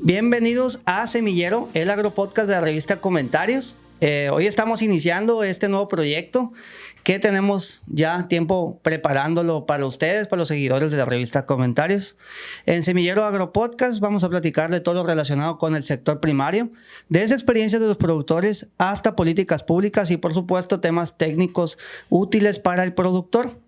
Bienvenidos a Semillero, el agropodcast de la revista Comentarios. Hoy estamos iniciando este nuevo proyecto que tenemos ya tiempo preparándolo para ustedes, para los seguidores de la revista Comentarios. En Semillero Agropodcast vamos a platicar de todo lo relacionado con el sector primario, desde experiencias de los productores hasta políticas públicas y, por supuesto, temas técnicos útiles para el productor.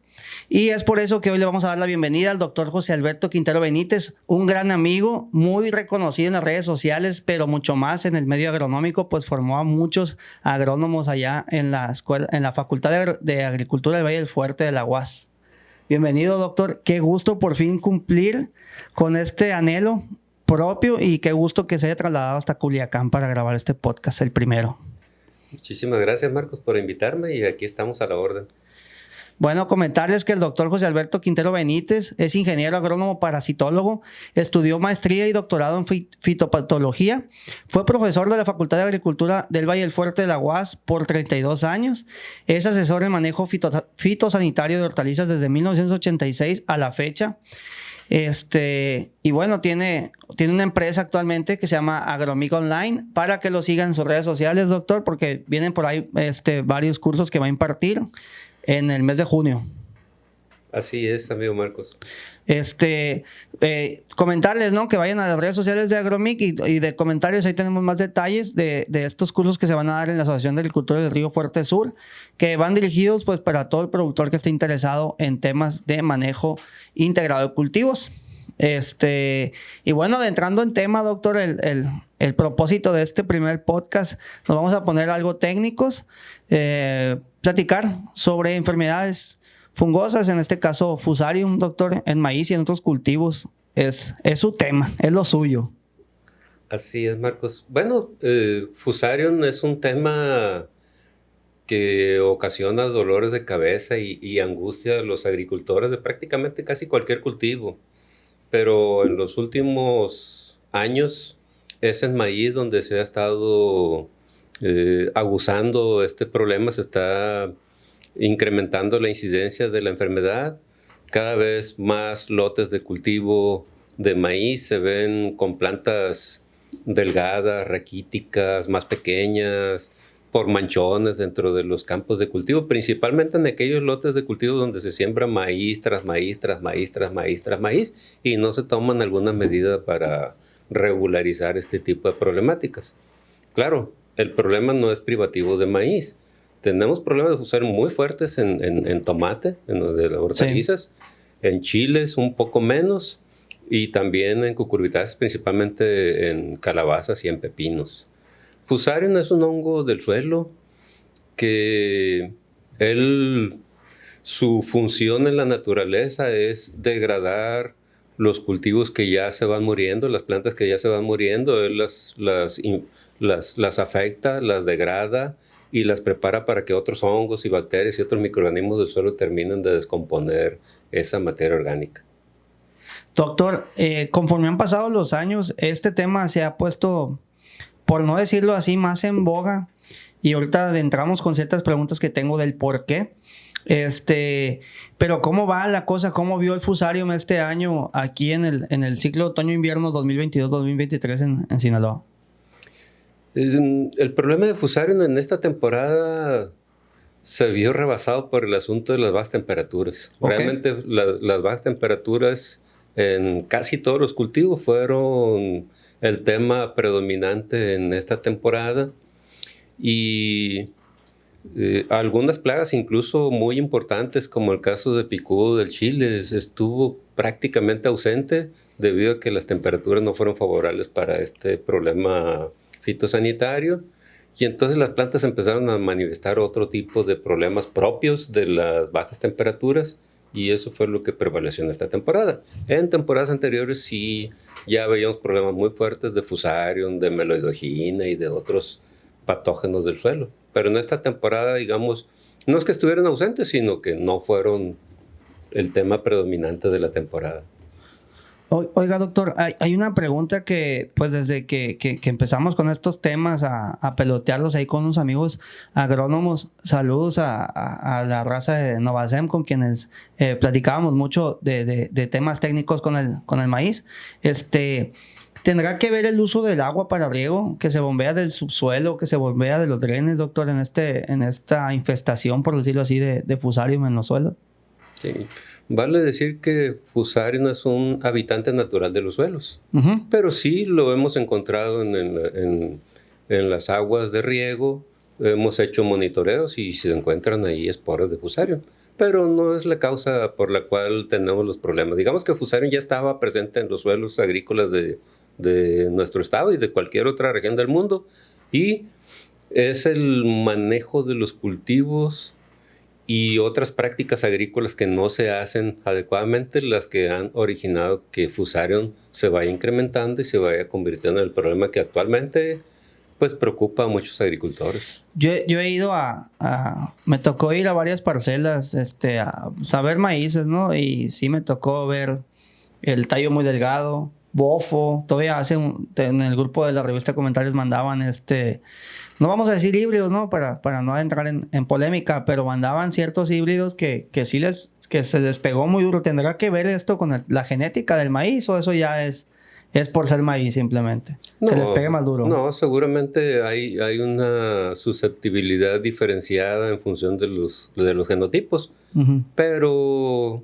Y es por eso que hoy le vamos a dar la bienvenida al doctor José Alberto Quintero Benítez, un gran amigo, muy reconocido en las redes sociales, pero mucho más en el medio agronómico, pues formó a muchos agrónomos allá en la escuela, en la Facultad de Agricultura del Valle del Fuerte de la UAS. Bienvenido, doctor. Qué gusto por fin cumplir con este anhelo propio y qué gusto que se haya trasladado hasta Culiacán para grabar este podcast, el primero. Muchísimas gracias, Marcos, por invitarme y aquí estamos a la orden. Bueno, comentarles que el doctor José Alberto Quintero Benítez es ingeniero agrónomo parasitólogo, estudió maestría y doctorado en fitopatología, fue profesor de la Facultad de Agricultura del Valle del Fuerte de la UAS por 32 años, es asesor en manejo fitosanitario de hortalizas desde 1986 a la fecha. Y bueno, tiene una empresa actualmente que se llama Agromic Online, para que lo sigan en sus redes sociales, doctor, porque vienen por ahí varios cursos que va a impartir en el mes de junio. Así es, amigo Marcos. Comentarles, ¿no?, que vayan a las redes sociales de Agromic y de Comentarios. Ahí tenemos más detalles de estos cursos que se van a dar en la Asociación de Agricultura del Río Fuerte Sur, que van dirigidos pues para todo el productor que esté interesado en temas de manejo integrado de cultivos. Y bueno, entrando en tema, doctor, el propósito de este primer podcast, nos vamos a poner algo técnicos, platicar sobre enfermedades fungosas, en este caso Fusarium, doctor, en maíz y en otros cultivos. Es su tema, es lo suyo. Así es, Marcos. Bueno, Fusarium es un tema que ocasiona dolores de cabeza y angustia a los agricultores de prácticamente casi cualquier cultivo. Pero en los últimos años es en maíz donde se ha estado aguzando este problema, se está incrementando la incidencia de la enfermedad. Cada vez más lotes de cultivo de maíz se ven con plantas delgadas, raquíticas, más pequeñas, por manchones dentro de los campos de cultivo, principalmente en aquellos lotes de cultivo donde se siembra maíz tras maíz, tras maíz, tras maíz, tras maíz, y no se toman alguna medida para regularizar este tipo de problemáticas. Claro, el problema no es privativo de maíz. Tenemos problemas de fusarium muy fuertes en tomate, en las hortalizas, sí, en chiles un poco menos, y también en cucurbitáceas, principalmente en calabazas y en pepinos. Fusarium es un hongo del suelo que su función en la naturaleza es degradar los cultivos que ya se van muriendo, las plantas que ya se van muriendo. Él las afecta, las degrada y las prepara para que otros hongos y bacterias y otros microorganismos del suelo terminen de descomponer esa materia orgánica. Doctor, conforme han pasado los años, este tema se ha puesto, por no decirlo así, más en boga, y ahorita adentramos con ciertas preguntas que tengo del por qué. Pero ¿cómo va la cosa? ¿Cómo vio el Fusarium este año aquí en el ciclo otoño-invierno 2022-2023 en Sinaloa? El problema de Fusarium en esta temporada se vio rebasado por el asunto de las bajas temperaturas. Okay. Realmente las bajas temperaturas en casi todos los cultivos fueron el tema predominante en esta temporada, y algunas plagas incluso muy importantes, como el caso de picudo del chile, estuvo prácticamente ausente debido a que las temperaturas no fueron favorables para este problema fitosanitario, y entonces las plantas empezaron a manifestar otro tipo de problemas propios de las bajas temperaturas, y eso fue lo que prevaleció en esta temporada. En temporadas anteriores sí ya veíamos problemas muy fuertes de Fusarium, de meloidogina y de otros patógenos del suelo. Pero en esta temporada, digamos, no es que estuvieran ausentes, sino que no fueron el tema predominante de la temporada. Oiga, doctor, hay una pregunta que, pues desde que empezamos con estos temas a pelotearlos ahí con unos amigos agrónomos, saludos a la raza de Novasem, con quienes platicábamos mucho de temas técnicos con el maíz. ¿Tendrá que ver el uso del agua para riego, que se bombea del subsuelo, que se bombea de los drenes, doctor, en esta infestación, por decirlo así, de Fusarium en los suelos? Sí. Vale decir que Fusarium es un habitante natural de los suelos, pero sí lo hemos encontrado en las aguas de riego. Hemos hecho monitoreos y se encuentran ahí esporas de Fusarium, pero no es la causa por la cual tenemos los problemas. Digamos que Fusarium ya estaba presente en los suelos agrícolas de nuestro estado y de cualquier otra región del mundo, y es el manejo de los cultivos y otras prácticas agrícolas que no se hacen adecuadamente las que han originado que Fusarium se vaya incrementando y se vaya convirtiendo en el problema que actualmente pues preocupa a muchos agricultores. Yo he ido me tocó ir a varias parcelas a saber maíces, ¿no? Y sí me tocó ver el tallo muy delgado, bofo. Todavía en el grupo de la revista Comentarios mandaban no vamos a decir híbridos, ¿no? Para no entrar en polémica, pero mandaban ciertos híbridos que se les pegó muy duro. ¿Tendrá que ver esto con la genética del maíz o eso ya es por ser maíz simplemente? Que les pegue más duro. No, seguramente hay una susceptibilidad diferenciada en función de los genotipos, pero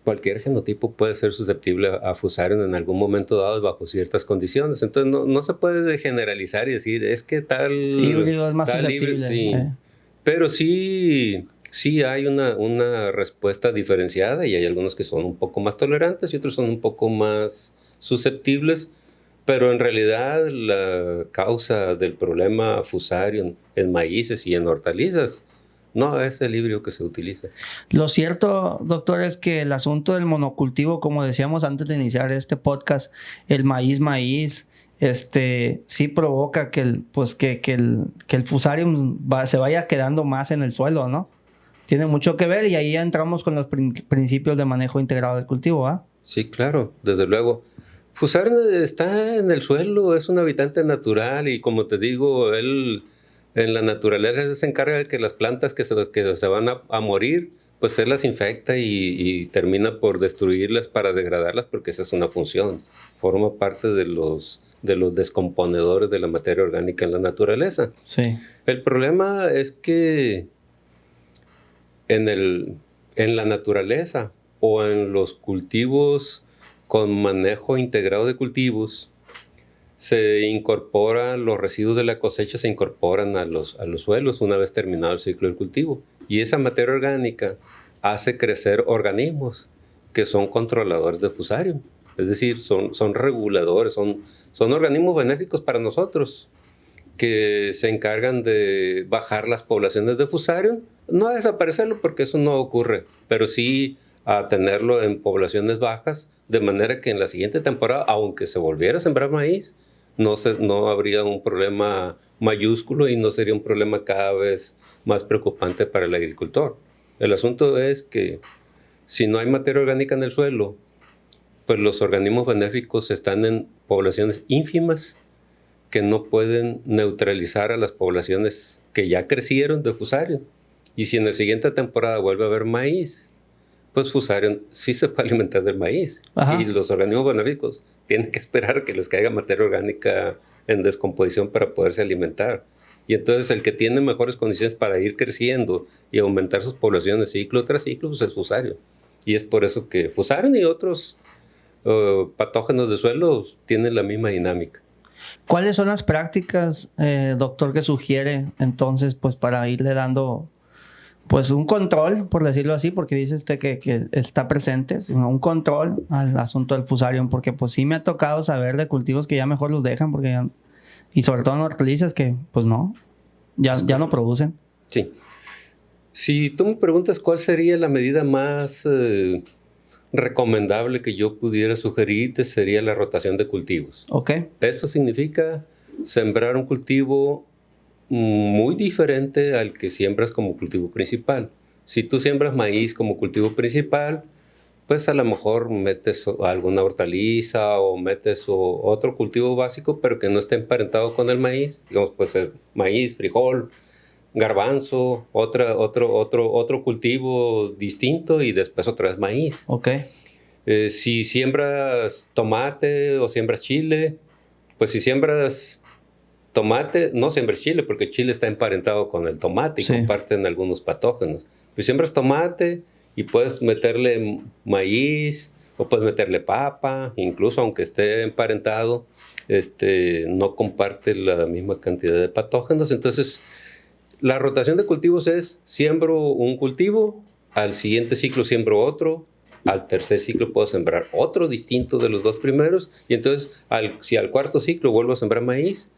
cualquier genotipo puede ser susceptible a Fusarium en algún momento dado bajo ciertas condiciones. Entonces no se puede generalizar y decir, es que tal híbrido es más susceptible. Sí. Pero sí hay una respuesta diferenciada y hay algunos que son un poco más tolerantes y otros son un poco más susceptibles, pero en realidad la causa del problema Fusarium en maíces y en hortalizas no es el híbrido que se utiliza. Lo cierto, doctor, es que el asunto del monocultivo, como decíamos antes de iniciar este podcast, el maíz, sí provoca que el Fusarium se vaya quedando más en el suelo, ¿no? Tiene mucho que ver y ahí ya entramos con los principios de manejo integrado del cultivo, ¿ah? Sí, claro, desde luego. Fusarium está en el suelo, es un habitante natural y como te digo, él en la naturaleza se encarga de que las plantas que se van a morir, pues él las infecta y termina por destruirlas para degradarlas porque esa es una función. Forma parte de los descomponedores de la materia orgánica en la naturaleza. Sí. El problema es que en la naturaleza o en los cultivos con manejo integrado de cultivos, los residuos de la cosecha se incorporan a los suelos una vez terminado el ciclo del cultivo. Y esa materia orgánica hace crecer organismos que son controladores de Fusarium. Es decir, son reguladores, son organismos benéficos para nosotros que se encargan de bajar las poblaciones de Fusarium, no a desaparecerlo porque eso no ocurre, pero sí a tenerlo en poblaciones bajas, de manera que en la siguiente temporada, aunque se volviera a sembrar maíz, no habría un problema mayúsculo y no sería un problema cada vez más preocupante para el agricultor. El asunto es que si no hay materia orgánica en el suelo, pues los organismos benéficos están en poblaciones ínfimas que no pueden neutralizar a las poblaciones que ya crecieron de Fusarium. Y si en la siguiente temporada vuelve a haber maíz, pues Fusarium sí se puede alimentar del maíz. Ajá. Y los organismos benéficos tienen que esperar que les caiga materia orgánica en descomposición para poderse alimentar. Y entonces el que tiene mejores condiciones para ir creciendo y aumentar sus poblaciones ciclo tras ciclo, pues es Fusarium. Y es por eso que Fusarium y otros patógenos de suelo tienen la misma dinámica. ¿Cuáles son las prácticas, doctor, que sugiere entonces pues para irle dando pues un control, por decirlo así, porque dice usted que está presente, sino un control al asunto del Fusarium? Porque pues sí me ha tocado saber de cultivos que ya mejor los dejan porque ya, y sobre todo en hortalizas que pues no, ya no producen. Sí. Si tú me preguntas cuál sería la medida más recomendable que yo pudiera sugerirte, sería la rotación de cultivos. Ok. Esto significa sembrar un cultivo muy diferente al que siembras como cultivo principal. Si tú siembras maíz como cultivo principal, pues a lo mejor metes alguna hortaliza o metes otro cultivo básico, pero que no esté emparentado con el maíz. Digamos, puede ser maíz, frijol, garbanzo, otro cultivo distinto y después otra vez maíz. Ok. Si siembras tomate o siembras chile, pues si siembras tomate, no siembres chile, porque el chile está emparentado con el tomate y comparten algunos patógenos. Pues siembras tomate y puedes meterle maíz o puedes meterle papa, incluso aunque esté emparentado, no comparte la misma cantidad de patógenos. Entonces, la rotación de cultivos es: siembro un cultivo, al siguiente ciclo siembro otro, al tercer ciclo puedo sembrar otro distinto de los dos primeros, y entonces si al cuarto ciclo vuelvo a sembrar maíz,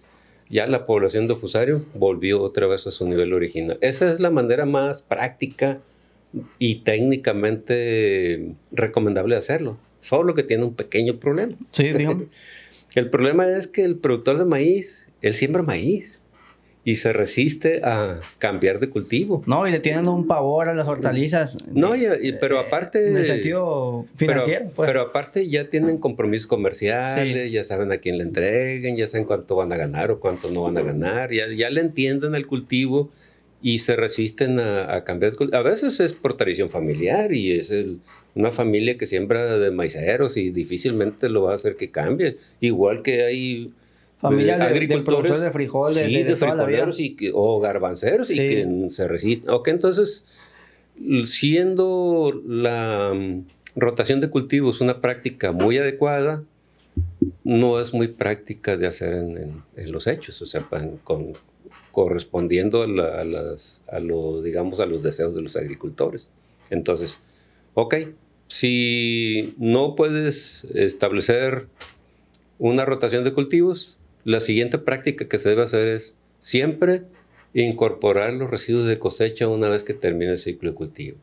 ya la población de Fusarium volvió otra vez a su nivel original. Esa es la manera más práctica y técnicamente recomendable de hacerlo, solo que tiene un pequeño problema. Sí, dígame. El problema es que el productor de maíz, él siembra maíz y se resiste a cambiar de cultivo. No, y le tienen un pavor a las hortalizas. No, pero aparte... En el sentido financiero. Pero aparte ya tienen compromisos comerciales, ya saben a quién le entreguen, ya saben cuánto van a ganar o cuánto no van a ganar, ya le entienden el cultivo y se resisten a cambiar de cultivo. A veces es por tradición familiar y es una familia que siembra de maiceros y difícilmente lo va a hacer que cambie. Igual que hay... familia de productores de frijol, sí, de toda la vida. o garbanceros y que se resisten. Ok, entonces, siendo la rotación de cultivos una práctica muy adecuada, no es muy práctica de hacer en los hechos, o sea, correspondiendo digamos, a los deseos de los agricultores. Entonces, ok, si no puedes establecer una rotación de cultivos, la siguiente práctica que se debe hacer es siempre incorporar los residuos de cosecha una vez que termine el ciclo de cultivo.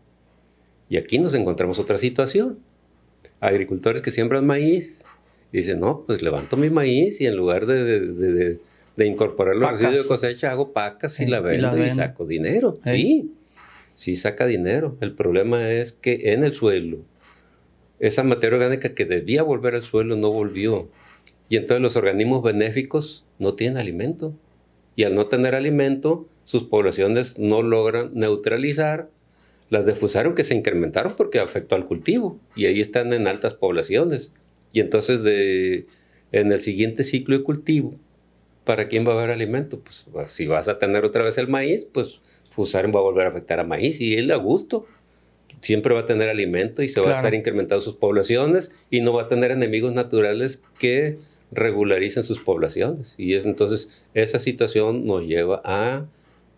Y aquí nos encontramos otra situación. Agricultores que siembran maíz dicen: no, pues levanto mi maíz y en lugar de incorporar los residuos de cosecha, hago pacas y la vendo y saco dinero. Sí, saca dinero. El problema es que en el suelo, esa materia orgánica que debía volver al suelo no volvió. Y entonces los organismos benéficos no tienen alimento. Y al no tener alimento, sus poblaciones no logran neutralizar las de Fusarium, que se incrementaron porque afectó al cultivo. Y ahí están en altas poblaciones. Y entonces en el siguiente ciclo de cultivo, ¿para quién va a haber alimento? Pues si vas a tener otra vez el maíz, pues Fusarium va a volver a afectar a maíz y él a gusto. Siempre va a tener alimento y se va a estar incrementando sus poblaciones y no va a tener enemigos naturales que regularicen sus poblaciones. Y entonces esa situación nos lleva a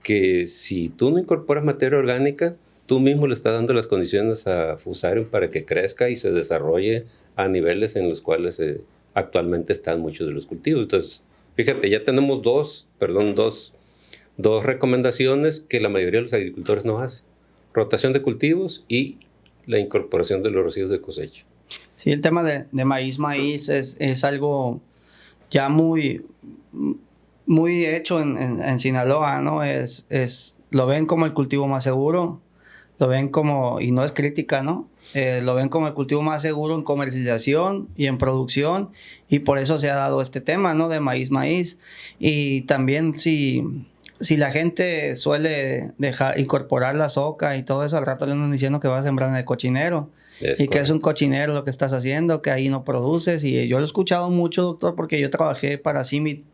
que si tú no incorporas materia orgánica, tú mismo le estás dando las condiciones a Fusarium para que crezca y se desarrolle a niveles en los cuales actualmente están muchos de los cultivos. Entonces, fíjate, ya tenemos dos recomendaciones que la mayoría de los agricultores no hacen: rotación de cultivos y la incorporación de los residuos de cosecha. Sí, el tema de maíz es algo ya muy hecho en Sinaloa, ¿no? Lo ven como el cultivo más seguro, lo ven como, y no es crítica, ¿no? Lo ven como el cultivo más seguro en comercialización y en producción, y por eso se ha dado este tema, ¿no? De maíz. Y también si la gente suele incorporar la soca y todo eso, al rato le andan diciendo que va a sembrar en el cochinero. Que es un cochinero lo que estás haciendo, que ahí no produces. Y yo lo he escuchado mucho, doctor, porque yo trabajé para CIMIT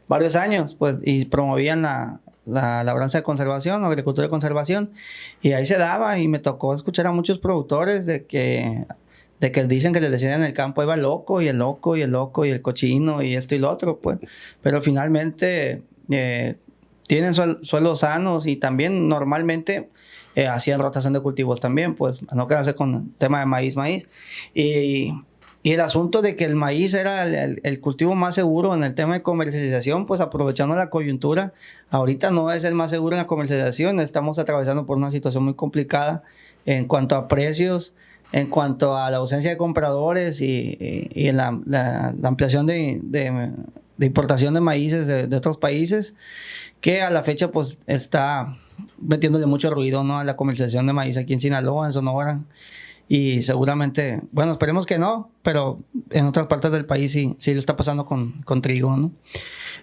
varios años, pues, y promovían la labranza de conservación o agricultura de conservación. Y ahí se daba, y me tocó escuchar a muchos productores de que dicen que les decían en el campo iba el loco y el cochino y esto y lo otro, pues. Pero finalmente tienen suelos sanos y también normalmente hacían rotación de cultivos también, pues, a no quedarse con el tema de maíz. Y el asunto de que el maíz era el cultivo más seguro en el tema de comercialización, pues aprovechando la coyuntura, ahorita no es el más seguro en la comercialización. Estamos atravesando por una situación muy complicada en cuanto a precios, en cuanto a la ausencia de compradores y en la ampliación de importación de maíces de otros países, que a la fecha pues está metiéndole mucho ruido, ¿no?, a la comercialización de maíz aquí en Sinaloa, en Sonora. Y seguramente, bueno, esperemos que no, pero en otras partes del país sí lo está pasando con trigo, ¿no?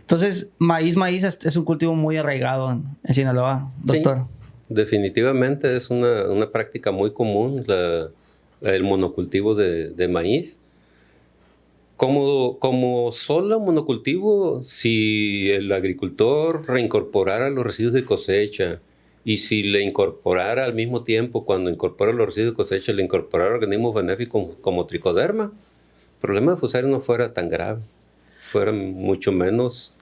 Entonces, maíz es un cultivo muy arraigado en Sinaloa, doctor. Sí, definitivamente es una práctica muy común el monocultivo de maíz. Como solo monocultivo, si el agricultor reincorporara los residuos de cosecha y si le incorporara al mismo tiempo, cuando incorpora los residuos de cosecha, le incorporara organismos benéficos como tricoderma, el problema de Fusarium no fuera tan grave, fuera mucho menos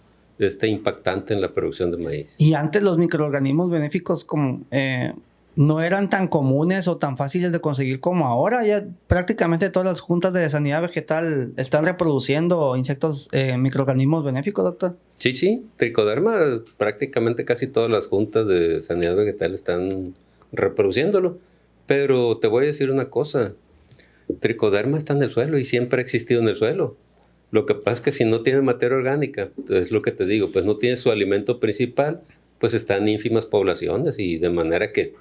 impactante en la producción de maíz. Y antes los microorganismos benéficos no eran tan comunes o tan fáciles de conseguir como ahora. Ya prácticamente todas las juntas de sanidad vegetal están reproduciendo insectos, microorganismos benéficos, doctor. Sí, tricoderma, prácticamente casi todas las juntas de sanidad vegetal están reproduciéndolo. Pero te voy a decir una cosa, tricoderma está en el suelo y siempre ha existido en el suelo. Lo que pasa es que si no tiene materia orgánica, es lo que te digo, pues no tiene su alimento principal, pues están ínfimas poblaciones y de manera que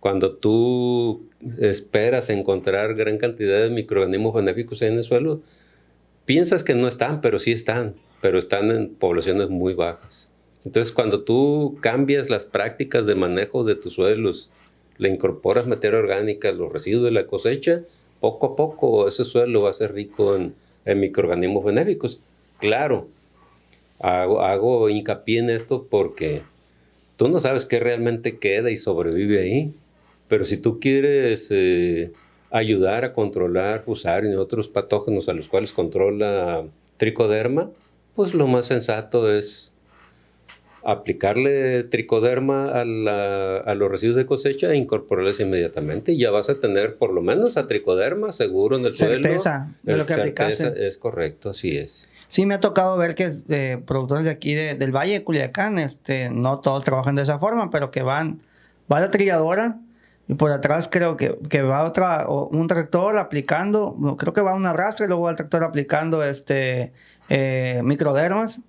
cuando tú esperas encontrar gran cantidad de microorganismos benéficos en el suelo, piensas que no están, pero sí están, pero están en poblaciones muy bajas. Entonces, cuando tú cambias las prácticas de manejo de tus suelos, le incorporas materia orgánica, los residuos de la cosecha, poco a poco ese suelo va a ser rico en microorganismos benéficos. Claro, hago hincapié en esto porque tú no sabes qué realmente queda y sobrevive ahí. Pero si tú quieres ayudar a controlar Fusarium y otros patógenos a los cuales controla tricoderma, pues lo más sensato es aplicarle tricoderma a los residuos de cosecha e incorporarles inmediatamente. Y ya vas a tener por lo menos a tricoderma seguro en el suelo. Certeza de lo que aplicaste. Es correcto, así es. Sí, me ha tocado ver que productores de aquí del Valle de Culiacán, no todos trabajan de esa forma, pero que va la trilladora y por atrás creo que va un tractor aplicando, creo que va un arrastre y luego va el tractor aplicando microdermas,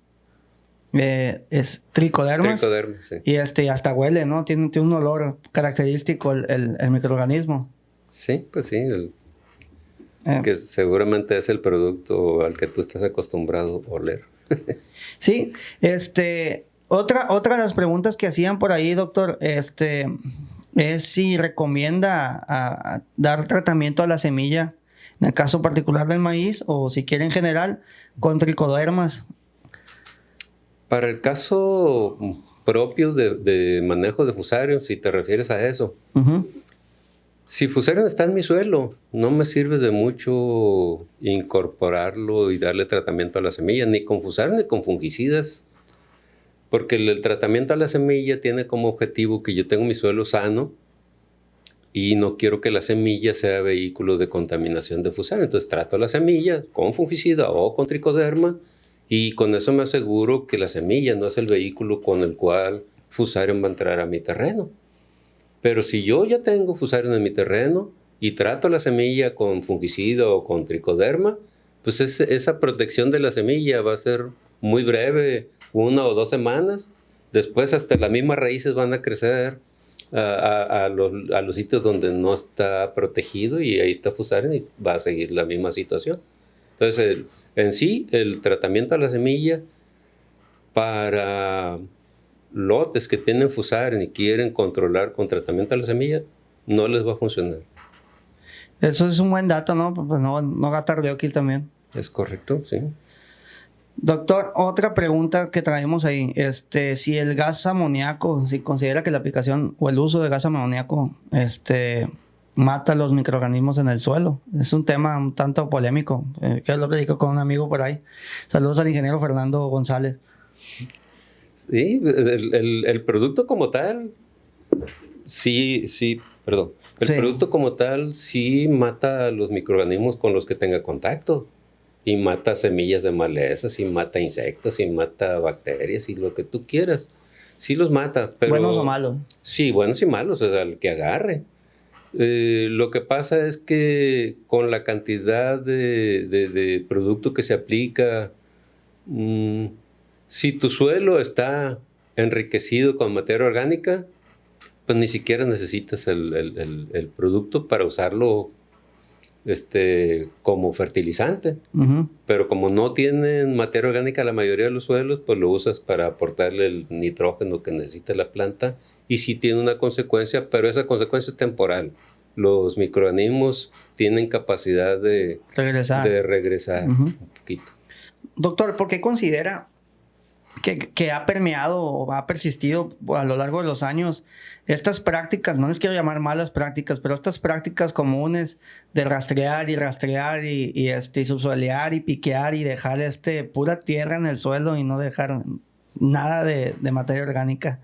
es tricodermas. Tricoderma, sí. Y hasta huele, ¿no? Tiene un olor característico el microorganismo. Sí, pues sí, que seguramente es el producto al que tú estás acostumbrado a oler. Sí, otra de las preguntas que hacían por ahí, doctor, es si recomienda dar tratamiento a la semilla, en el caso particular del maíz, o si quiere en general, con tricodermas. Para el caso propio de manejo de Fusarium, si te refieres a eso, si Fusarium está en mi suelo, no me sirve de mucho incorporarlo y darle tratamiento a la semilla, ni con Fusarium ni con fungicidas, porque el tratamiento a la semilla tiene como objetivo que yo tengo mi suelo sano y no quiero que la semilla sea vehículo de contaminación de Fusarium. Entonces trato la semilla con fungicida o con tricoderma y con eso me aseguro que la semilla no es el vehículo con el cual Fusarium va a entrar a mi terreno. Pero si yo ya tengo Fusarium en mi terreno y trato la semilla con fungicida o con tricoderma, pues esa protección de la semilla va a ser muy breve, 1 o 2 semanas. Después hasta las mismas raíces van a crecer a los sitios donde no está protegido y ahí está Fusarium y va a seguir la misma situación. Entonces, en sí, el tratamiento a la semilla para lotes que tienen Fusarium y quieren controlar con tratamiento a la semilla, no les va a funcionar. Eso es un buen dato, ¿no? Pues no gastar de aquí también. Es correcto, sí. Doctor, otra pregunta que traemos ahí, si el gas amoníaco, si considera que la aplicación o el uso de gas amoníaco, mata los microorganismos en el suelo. Es un tema un tanto polémico, que lo platico con un amigo por ahí. Saludos al ingeniero Fernando González. Sí, el producto como tal, perdón. El producto como tal sí mata a los microorganismos con los que tenga contacto. Y mata semillas de malezas, y mata insectos, y mata bacterias, y lo que tú quieras. Sí los mata, pero... ¿Buenos o malos? Sí, buenos y malos, o sea, el que agarre. Lo que pasa es que con la cantidad de producto que se aplica, si tu suelo está enriquecido con materia orgánica, pues ni siquiera necesitas el producto para usarlo como fertilizante. Pero como no tienen materia orgánica la mayoría de los suelos, pues lo usas para aportarle el nitrógeno que necesita la planta y sí tiene una consecuencia, pero esa consecuencia es temporal. los microorganismos tienen capacidad de regresar un poquito. Doctor, ¿por qué considera que ha permeado o ha persistido a lo largo de los años estas prácticas, no les quiero llamar malas prácticas, pero estas prácticas comunes de rastrear y subsolear y piquear y dejar pura tierra en el suelo y no dejar nada de materia orgánica?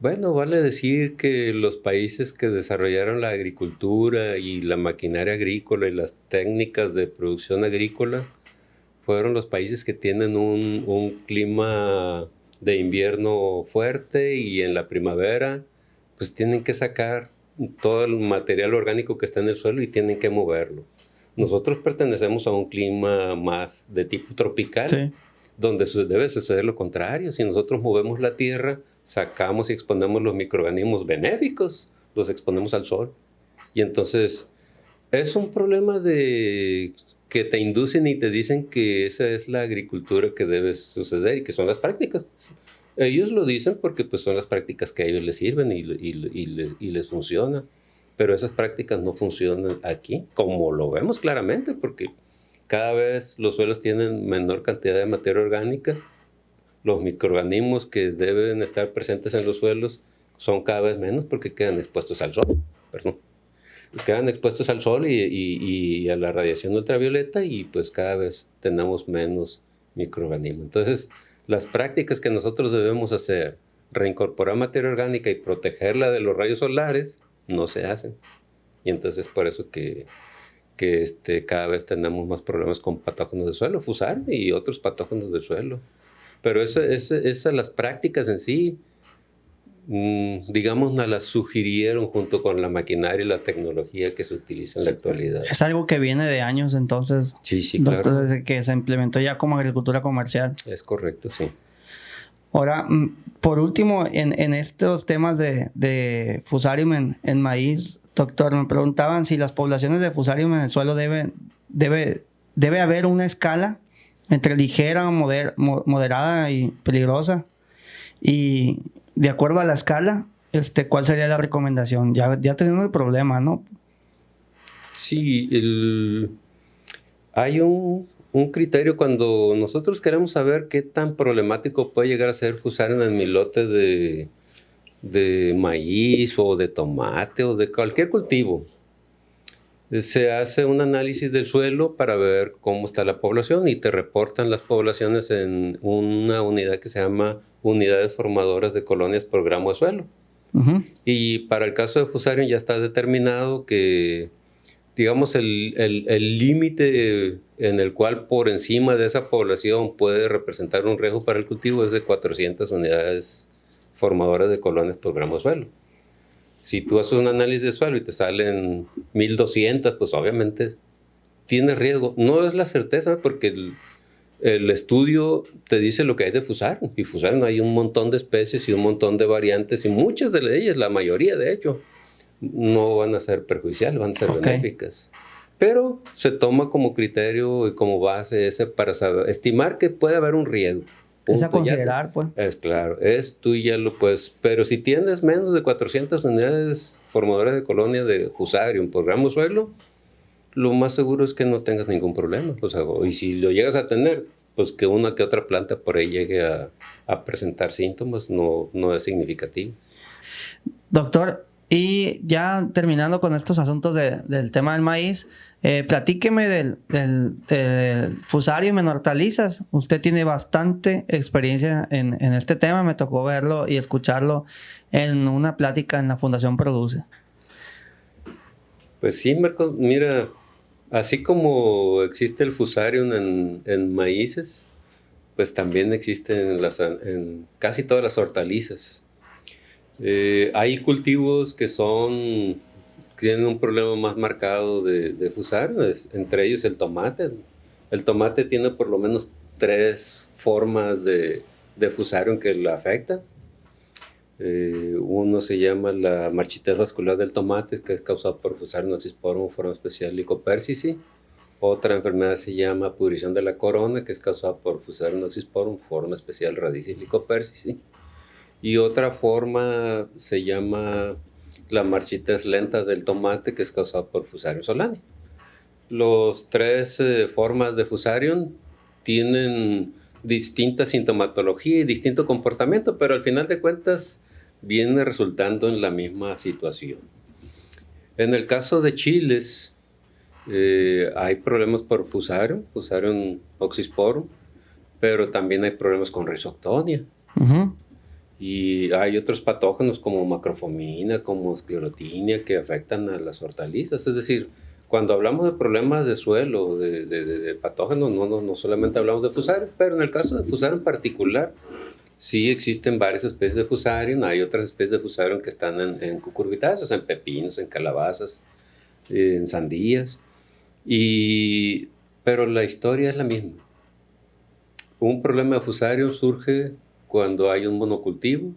Bueno, vale decir que los países que desarrollaron la agricultura y la maquinaria agrícola y las técnicas de producción agrícola fueron los países que tienen un clima de invierno fuerte, y en la primavera pues tienen que sacar todo el material orgánico que está en el suelo y tienen que moverlo. Nosotros pertenecemos a un clima más de tipo tropical, sí, donde debe suceder lo contrario. Si nosotros movemos la tierra, sacamos y exponemos los microorganismos benéficos, los exponemos al sol. Y entonces es un problema de que te inducen y te dicen que esa es la agricultura que debe suceder y que son las prácticas. Ellos lo dicen porque pues, son las prácticas que a ellos les sirven y les funciona. Pero esas prácticas no funcionan aquí, como lo vemos claramente, porque cada vez los suelos tienen menor cantidad de materia orgánica. Los microorganismos que deben estar presentes en los suelos son cada vez menos porque quedan expuestos al sol. Quedan expuestos al sol y a la radiación ultravioleta, y pues cada vez tenemos menos microorganismos. Entonces, las prácticas que nosotros debemos hacer, reincorporar materia orgánica y protegerla de los rayos solares, no se hacen. Y entonces por eso que cada vez tenemos más problemas con patógenos del suelo, Fusarium y otros patógenos del suelo. Pero esas las prácticas en sí, digamos, nos las sugirieron junto con la maquinaria y la tecnología que se utiliza en la actualidad. Es algo que viene de años entonces. Sí, doctor, claro. Desde que se implementó ya como agricultura comercial. Es correcto, sí. Ahora, por último, en estos temas de Fusarium en maíz, doctor, me preguntaban si las poblaciones de Fusarium en el suelo debe haber una escala entre ligera, moderada y peligrosa. Y de acuerdo a la escala, ¿cuál sería la recomendación? Ya tenemos el problema, ¿no? Sí, hay un criterio cuando nosotros queremos saber qué tan problemático puede llegar a ser Fusarium en mi lote de maíz o de tomate o de cualquier cultivo. Se hace un análisis del suelo para ver cómo está la población y te reportan las poblaciones en una unidad que se llama Unidades Formadoras de Colonias por Gramo de Suelo. Uh-huh. Y para el caso de Fusarium ya está determinado que, digamos, el límite en el cual por encima de esa población puede representar un riesgo para el cultivo es de 400 unidades formadoras de colonias por gramo de suelo. Si tú haces un análisis de suelo y te salen 1200, pues obviamente tienes riesgo. No es la certeza porque el estudio te dice lo que hay de Fusarium. Y Fusarium hay un montón de especies y un montón de variantes, y muchas de ellas, la mayoría de hecho, no van a ser perjudiciales, van a ser benéficas. Pero se toma como criterio y como base ese para estimar que puede haber un riesgo. Es a considerar, pues. Es claro, tú ya lo puedes. Pero si tienes menos de 400 unidades formadoras de colonia de Fusarium por gramo suelo, lo más seguro es que no tengas ningún problema. O sea, y si lo llegas a tener, pues que una que otra planta por ahí llegue a presentar síntomas, no es significativo. Doctor, y ya terminando con estos asuntos del tema del maíz, platíqueme del Fusarium en hortalizas. Usted tiene bastante experiencia en este tema. Me tocó verlo y escucharlo en una plática en la Fundación Produce. Pues sí, Marcos, mira, así como existe el Fusarium en maíces, pues también existe en casi todas las hortalizas. Hay cultivos que tienen un problema más marcado de Fusarium, entre ellos el tomate. El tomate tiene por lo menos 3 formas de Fusarium que lo afectan. Uno se llama la marchitez vascular del tomate, que es causada por Fusarium oxysporum, forma especial Lycopersicii. Otra enfermedad se llama pudrición de la corona, que es causada por Fusarium oxysporum, forma especial Radicis Lycopersicii. Y otra forma se llama la marchita es lenta del tomate que es causada por Fusarium solani. Los tres formas de Fusarium tienen distinta sintomatología y distinto comportamiento, pero al final de cuentas viene resultando en la misma situación. En el caso de chiles, hay problemas por Fusarium oxysporum, pero también hay problemas con Rhizoctonia. Y hay otros patógenos como macrofomina, como esclerotinia, que afectan a las hortalizas. Es decir, cuando hablamos de problemas de suelo, de patógenos, no solamente hablamos de Fusarium, pero en el caso de Fusarium en particular, sí existen varias especies de Fusarium. Hay otras especies de Fusarium que están en cucurbitáceas, en pepinos, en calabazas, en sandías. Pero la historia es la misma. Un problema de Fusarium surge cuando hay un monocultivo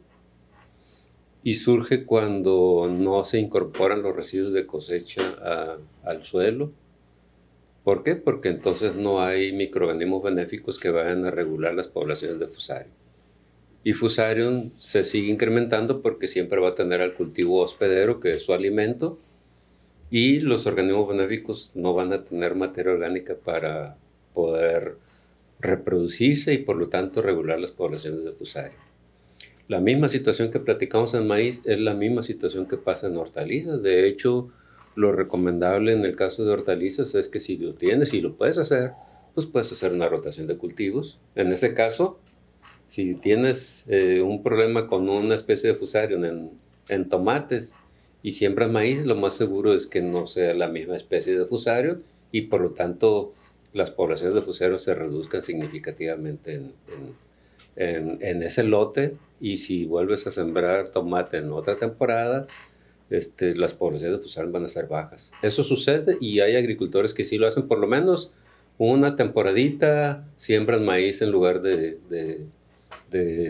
y surge cuando no se incorporan los residuos de cosecha al suelo. ¿Por qué? Porque entonces no hay microorganismos benéficos que vayan a regular las poblaciones de Fusarium. Y Fusarium se sigue incrementando porque siempre va a tener al cultivo hospedero, que es su alimento, y los organismos benéficos no van a tener materia orgánica para poder reproducirse y por lo tanto regular las poblaciones de Fusarium. La misma situación que platicamos en maíz es la misma situación que pasa en hortalizas. De hecho, lo recomendable en el caso de hortalizas es que si lo tienes y lo puedes hacer, pues puedes hacer una rotación de cultivos. En ese caso, si tienes un problema con una especie de Fusarium en tomates y siembras maíz, lo más seguro es que no sea la misma especie de Fusarium y por lo tanto las poblaciones de Fusarium se reduzcan significativamente en ese lote. Y si vuelves a sembrar tomate en otra temporada, las poblaciones de Fusarium van a ser bajas. Eso sucede y hay agricultores que sí lo hacen, por lo menos una temporadita, siembran maíz en lugar de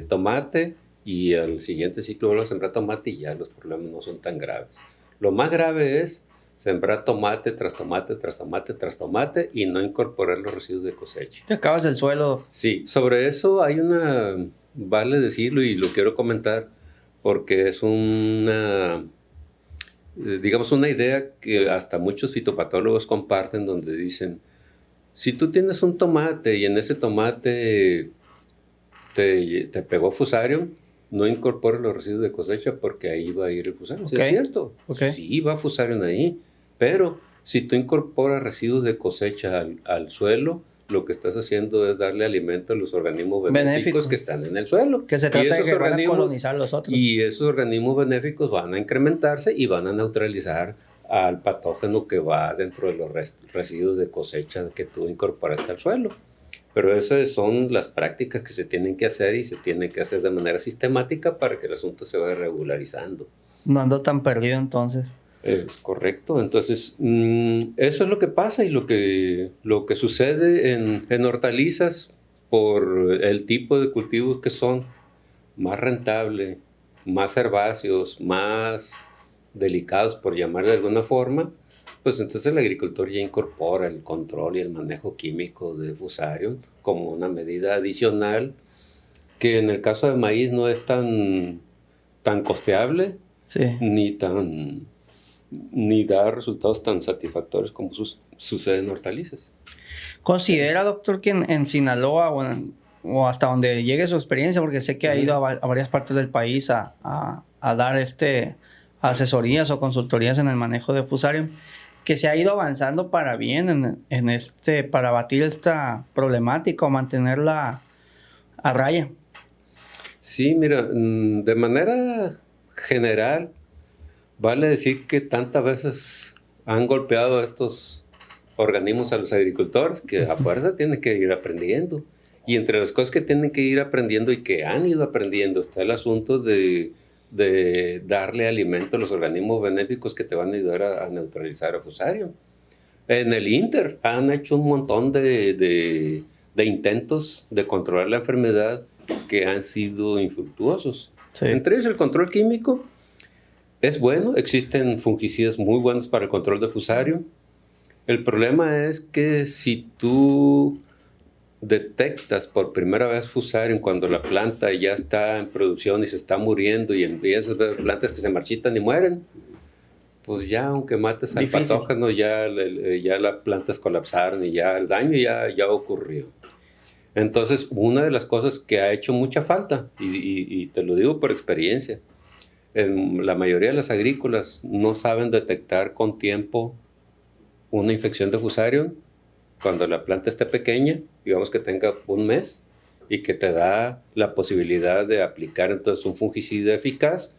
tomate y al siguiente ciclo vuelven a sembrar tomate y ya los problemas no son tan graves. Lo más grave es sembrar tomate tras tomate, tras tomate, tras tomate y no incorporar los residuos de cosecha. Te acabas el suelo. Sí, sobre eso hay vale decirlo y lo quiero comentar porque es digamos una idea que hasta muchos fitopatólogos comparten, donde dicen, si tú tienes un tomate y en ese tomate te pegó Fusarium, no incorpores los residuos de cosecha porque ahí va a ir el Fusarium. Okay. ¿Sí es cierto? Okay. Sí, va Fusarium ahí, pero si tú incorporas residuos de cosecha al suelo, lo que estás haciendo es darle alimento a los organismos benéficos que están en el suelo. Que se trata de que van a colonizar los otros. Y esos organismos benéficos van a incrementarse y van a neutralizar al patógeno que va dentro de los residuos de cosecha que tú incorporaste al suelo. Pero esas son las prácticas que se tienen que hacer y se tienen que hacer de manera sistemática para que el asunto se vaya regularizando. No ando tan perdido entonces. Es correcto. Entonces, eso es lo que pasa y lo que sucede en hortalizas por el tipo de cultivos que son más rentables, más herbáceos, más delicados, por llamarle de alguna forma. Pues entonces el agricultor ya incorpora el control y el manejo químico de Fusarium como una medida adicional que en el caso de maíz no es tan costeable, sí, ni da resultados tan satisfactorios como sucede en hortalizas. ¿Considera, doctor, que en Sinaloa o hasta donde llegue su experiencia, porque sé que ha ido a varias partes del país a dar asesorías o consultorías en el manejo de Fusarium, que se ha ido avanzando para bien para batir esta problemática o mantenerla a raya? Sí, mira, de manera general, vale decir que tantas veces han golpeado a estos organismos a los agricultores que a fuerza tienen que ir aprendiendo. Y entre las cosas que tienen que ir aprendiendo y que han ido aprendiendo está el asunto de darle alimento a los organismos benéficos que te van a ayudar a neutralizar a Fusarium. En el Inter han hecho un montón de intentos de controlar la enfermedad que han sido infructuosos. Sí. Entre ellos el control químico es bueno, existen fungicidas muy buenos para el control de Fusarium. El problema es que si tú detectas por primera vez Fusarium cuando la planta ya está en producción y se está muriendo y empiezas a ver plantas que se marchitan y mueren, pues ya aunque mates al Difícil. patógeno, ya las plantas colapsaron y ya el daño ya ocurrió. Entonces, una de las cosas que ha hecho mucha falta, y te lo digo por experiencia, en la mayoría de las agrícolas no saben detectar con tiempo una infección de Fusarium cuando la planta esté pequeña, digamos que tenga un mes, y que te da la posibilidad de aplicar entonces un fungicida eficaz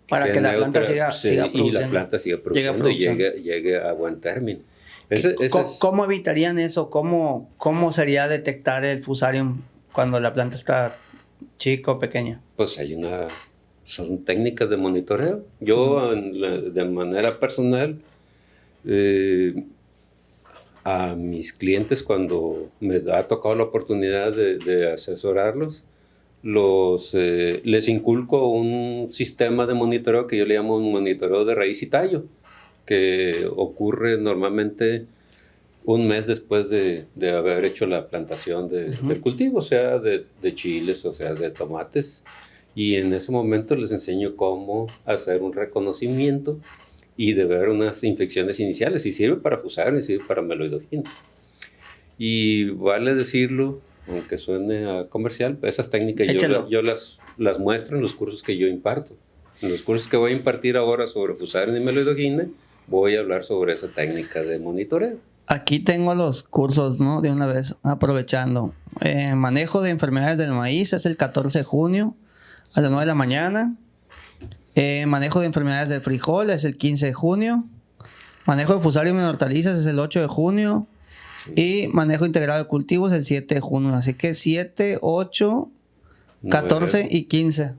para que la planta siga produciendo. Y la planta siga produciendo y llegue a buen término. ¿Cómo evitarían eso? ¿Cómo sería detectar el Fusarium cuando la planta está chica o pequeña? Pues son técnicas de monitoreo. Yo, de manera personal, a mis clientes, cuando me ha tocado la oportunidad de asesorarlos, les inculco un sistema de monitoreo que yo le llamo un monitoreo de raíz y tallo, que ocurre normalmente un mes después de haber hecho la plantación del cultivo, o sea, de chiles, o sea, de tomates. Y en ese momento les enseño cómo hacer un reconocimiento y de ver unas infecciones iniciales. Y sirve para Fusarium y sirve para Meloidogina. Y vale decirlo, aunque suene a comercial, esas técnicas yo las muestro en los cursos que yo imparto. En los cursos que voy a impartir ahora sobre Fusarium y Meloidogina, voy a hablar sobre esa técnica de monitoreo. Aquí tengo los cursos, ¿no? De una vez, aprovechando. Manejo de enfermedades del maíz es el 14 de junio a las 9 de la mañana. Manejo de enfermedades del frijol es el 15 de junio. Manejo de Fusarium en hortalizas es el 8 de junio. Sí. Y manejo integrado de cultivos el 7 de junio. Así que 7, 8, 14 9. Y 15.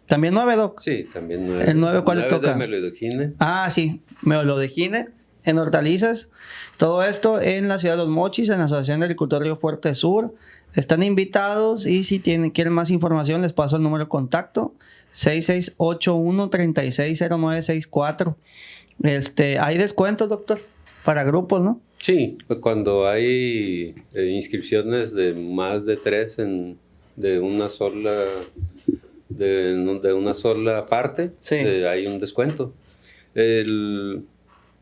¿También 9, Doc? Sí, también 9. ¿El 9 cuál le toca? Meloidogina. Ah, sí. Meloidogina en hortalizas. Todo esto en la ciudad de Los Mochis, en la Asociación de Agricultores Río Fuerte Sur. Están invitados y si quieren más información les paso el número de contacto 6681-360964. Hay descuentos, doctor, para grupos, ¿no? Sí, cuando hay inscripciones de más de 3 de una sola parte, sí. Hay un descuento.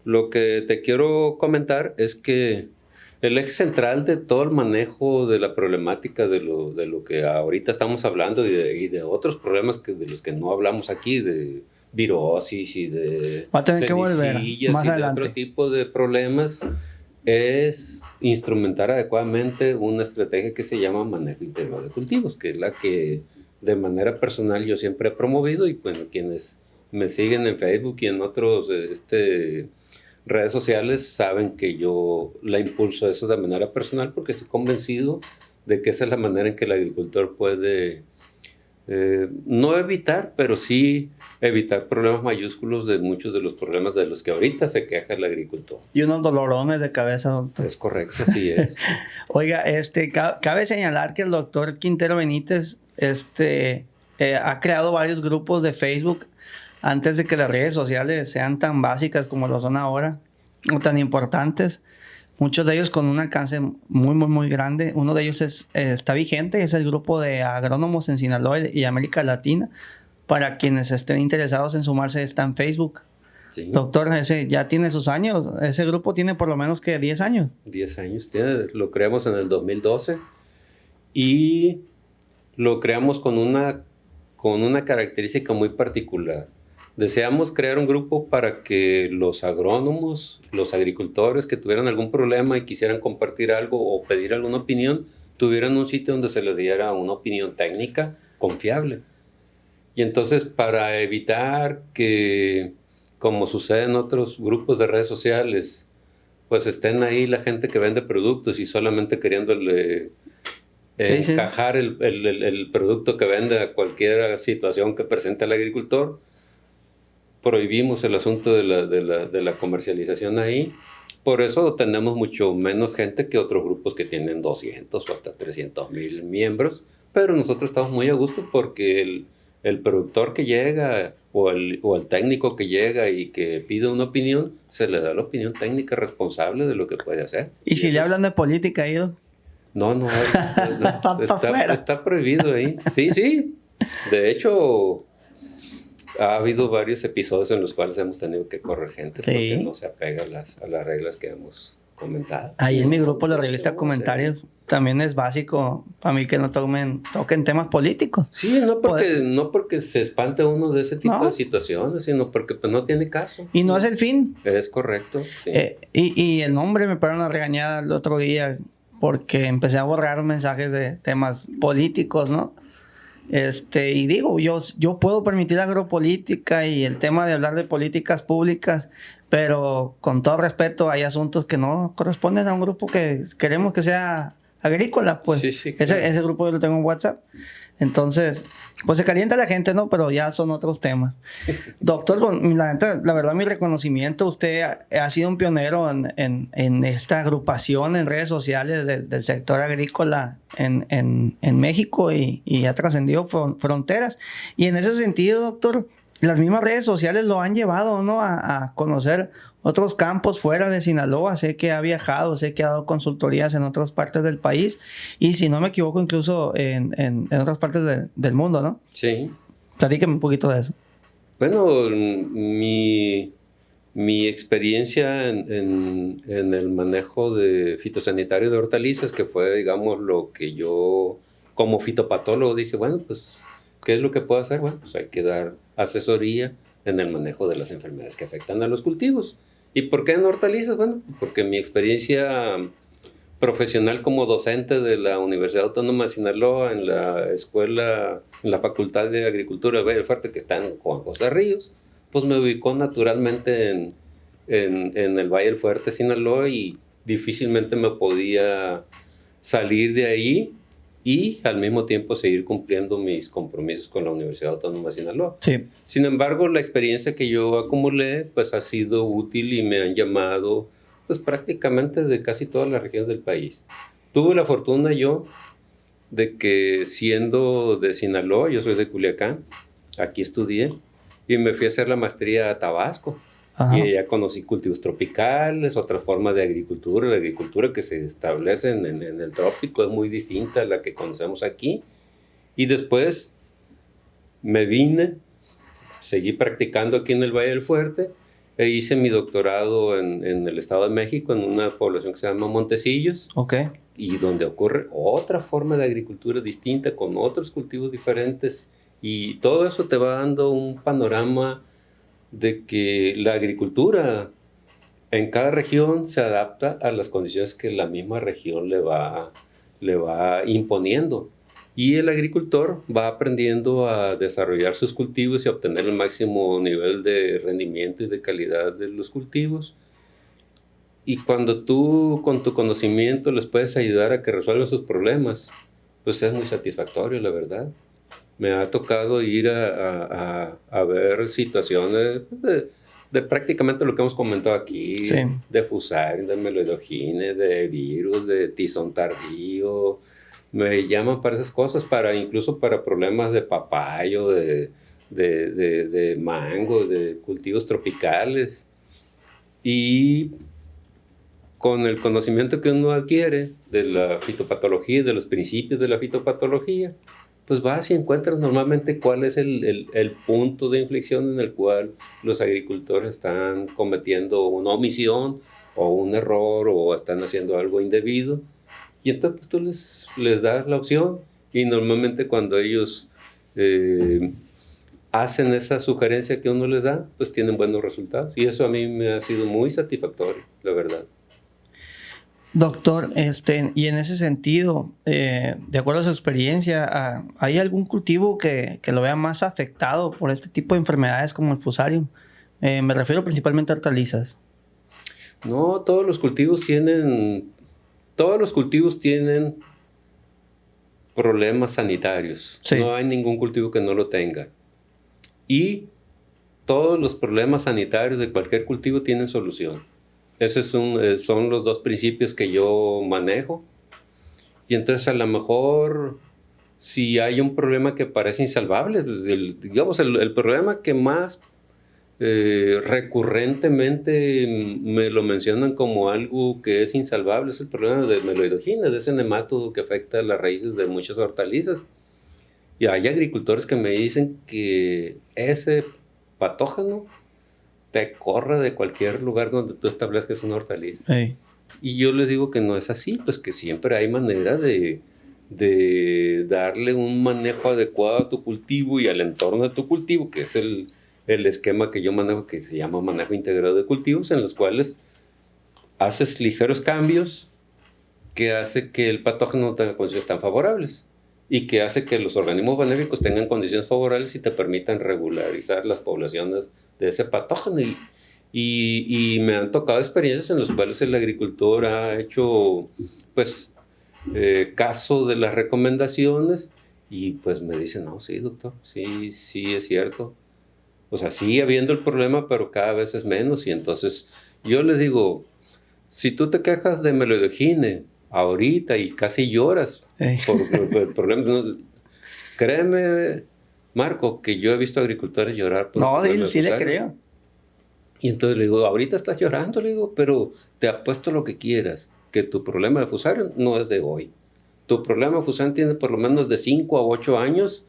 Lo que te quiero comentar es que el eje central de todo el manejo de la problemática de lo que ahorita estamos hablando y de otros problemas de los que no hablamos aquí, de virosis y de va a tener que volver más y adelante. De otro tipo de problemas, es instrumentar adecuadamente una estrategia que se llama manejo integral de cultivos, que es la que de manera personal yo siempre he promovido, y bueno, quienes me siguen en Facebook y en otros redes sociales saben que yo la impulso eso de manera personal, porque estoy convencido de que esa es la manera en que el agricultor puede no evitar, pero sí evitar problemas mayúsculos de muchos de los problemas de los que ahorita se queja el agricultor. Y unos dolorones de cabeza, doctor. Es correcto, así es. Oiga, cabe señalar que el doctor Quintero Benítez ha creado varios grupos de Facebook antes de que las redes sociales sean tan básicas como lo son ahora, o tan importantes. Muchos de ellos con un alcance muy, muy, muy grande. Uno de ellos está vigente, es el grupo de agrónomos en Sinaloa y América Latina. Para quienes estén interesados en sumarse, está en Facebook. Sí. Doctor, ese ya tiene sus años. Ese grupo tiene por lo menos que 10 años. 10 años tiene. Lo creamos en el 2012 y lo creamos con una característica muy particular. Deseamos crear un grupo para que los agrónomos, los agricultores que tuvieran algún problema y quisieran compartir algo o pedir alguna opinión, tuvieran un sitio donde se les diera una opinión técnica confiable. Y entonces, para evitar que, como sucede en otros grupos de redes sociales, pues estén ahí la gente que vende productos y solamente queriéndole encajar el producto que vende a cualquier situación que presente el agricultor, prohibimos el asunto de la comercialización ahí. Por eso tenemos mucho menos gente que otros grupos que tienen 200 o hasta 300,000 miembros, pero nosotros estamos muy a gusto porque el productor que llega o el técnico que llega y que pide una opinión, se le da la opinión técnica responsable de lo que puede hacer. ¿Y si le hablan de política, Ido? No, está prohibido ahí. Sí. De hecho, ha habido varios episodios en los cuales hemos tenido que correr gente Sí. porque no se apega a las reglas que hemos comentado. Ahí en mi grupo, la revista Comentarios, también es básico para mí que no toquen temas políticos. Sí, no porque se espante uno de ese tipo de situaciones, sino porque pues, no tiene caso. Y no es el fin. Es correcto. Sí. Y el nombre me paró una regañada el otro día porque empecé a borrar mensajes de temas políticos, ¿no? Y digo, yo puedo permitir la agropolítica y el tema de hablar de políticas públicas, pero con todo respeto hay asuntos que no corresponden a un grupo que queremos que sea agrícola, pues. Sí, claro. Ese grupo yo lo tengo en WhatsApp. Entonces, pues se calienta la gente, ¿no? Pero ya son otros temas. Doctor, la verdad, mi reconocimiento. Usted ha sido un pionero en esta agrupación en redes sociales del sector agrícola en México y ha trascendido fronteras. Y en ese sentido, doctor, las mismas redes sociales lo han llevado, ¿no? A conocer otros campos fuera de Sinaloa. Sé que ha viajado, sé que ha dado consultorías en otras partes del país y, si no me equivoco, incluso en otras partes del mundo, ¿no? Sí. Platíqueme un poquito de eso. Bueno, mi experiencia en el manejo de fitosanitario de hortalizas, que fue, digamos, lo que yo como fitopatólogo dije, bueno, pues, ¿qué es lo que puedo hacer? Bueno, pues hay que dar asesoría en el manejo de las enfermedades que afectan a los cultivos. ¿Y por qué en hortalizas? Bueno, porque mi experiencia profesional como docente de la Universidad Autónoma de Sinaloa, en la escuela, en la Facultad de Agricultura de Valle del Fuerte, que está en Juan José Ríos, pues me ubicó naturalmente en el Valle del Fuerte, Sinaloa, y difícilmente me podía salir de ahí y al mismo tiempo seguir cumpliendo mis compromisos con la Universidad Autónoma de Sinaloa. Sí. Sin embargo, la experiencia que yo acumulé pues ha sido útil y me han llamado pues prácticamente de casi todas las regiones del país. Tuve la fortuna yo de que, siendo de Sinaloa, yo soy de Culiacán, aquí estudié y me fui a hacer la maestría a Tabasco. Ajá. Y ya conocí cultivos tropicales, otra forma de agricultura. La agricultura que se establece en el trópico es muy distinta a la que conocemos aquí. Y después me vine, seguí practicando aquí en el Valle del Fuerte e hice mi doctorado en el Estado de México, en una población que se llama Montecillos. Okay. Y donde ocurre otra forma de agricultura distinta, con otros cultivos diferentes. Y todo eso te va dando un panorama de que la agricultura en cada región se adapta a las condiciones que la misma región le va imponiendo. Y el agricultor va aprendiendo a desarrollar sus cultivos y a obtener el máximo nivel de rendimiento y de calidad de los cultivos. Y cuando tú, con tu conocimiento, les puedes ayudar a que resuelvan sus problemas, pues es muy satisfactorio, la verdad. Me ha tocado ir a ver situaciones de prácticamente lo que hemos comentado aquí, sí, de fusarium, de meloidogines, de virus, de tizón tardío. Me llaman para esas cosas, incluso para problemas de papayo, de mango, de cultivos tropicales. Y con el conocimiento que uno adquiere de la fitopatología, de los principios de la fitopatología, pues vas y encuentras normalmente cuál es el punto de inflexión en el cual los agricultores están cometiendo una omisión o un error o están haciendo algo indebido. Y entonces pues, tú les das la opción, y normalmente cuando ellos hacen esa sugerencia que uno les da, pues tienen buenos resultados. Y eso a mí me ha sido muy satisfactorio, la verdad. Doctor, y en ese sentido, de acuerdo a su experiencia, ¿hay algún cultivo que lo vea más afectado por este tipo de enfermedades como el fusarium? Me refiero principalmente a hortalizas. No, todos los cultivos tienen problemas sanitarios. Sí. No hay ningún cultivo que no lo tenga. Y todos los problemas sanitarios de cualquier cultivo tienen solución. Esos son los dos principios que yo manejo. Y entonces a lo mejor, si hay un problema que parece insalvable, digamos el problema que más recurrentemente me lo mencionan como algo que es insalvable, es el problema de meloidogines, de ese nematodo que afecta las raíces de muchas hortalizas. Y hay agricultores que me dicen que ese patógeno te corre de cualquier lugar donde tú establezcas una hortaliza. Hey. Y yo les digo que no es así, pues que siempre hay manera de darle un manejo adecuado a tu cultivo y al entorno de tu cultivo, que es el esquema que yo manejo, que se llama manejo integrado de cultivos, en los cuales haces ligeros cambios que hace que el patógeno tenga condiciones tan favorables y que hace que los organismos benéficos tengan condiciones favorables y te permitan regularizar las poblaciones de ese patógeno. Y me han tocado experiencias en las cuales el agricultor ha hecho, pues, caso de las recomendaciones y pues me dicen, no, sí, doctor, sí es cierto. O sea, sigue habiendo el problema, pero cada vez es menos. Y entonces yo les digo, si tú te quejas de meloidogine ahorita y casi lloras por el problema, no, créeme, Marco, que yo he visto agricultores llorar por no, sí le creo. Y entonces le digo, ahorita estás llorando, le digo, pero te apuesto lo que quieras, que tu problema de Fusarium no es de hoy. Tu problema de Fusarium tiene por lo menos de 5 a 8 años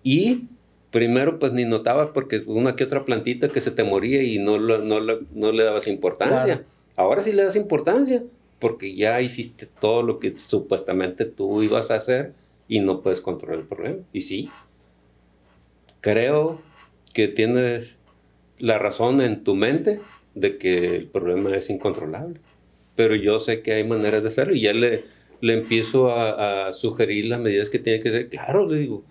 y primero pues ni notabas porque una que otra plantita que se te moría y no le dabas importancia. Claro. Ahora sí le das importancia porque ya hiciste todo lo que supuestamente tú ibas a hacer y no puedes controlar el problema. Y sí, creo que tienes la razón en tu mente de que el problema es incontrolable. Pero yo sé que hay maneras de hacerlo y ya le empiezo a sugerir las medidas que tiene que hacer. Claro, le digo,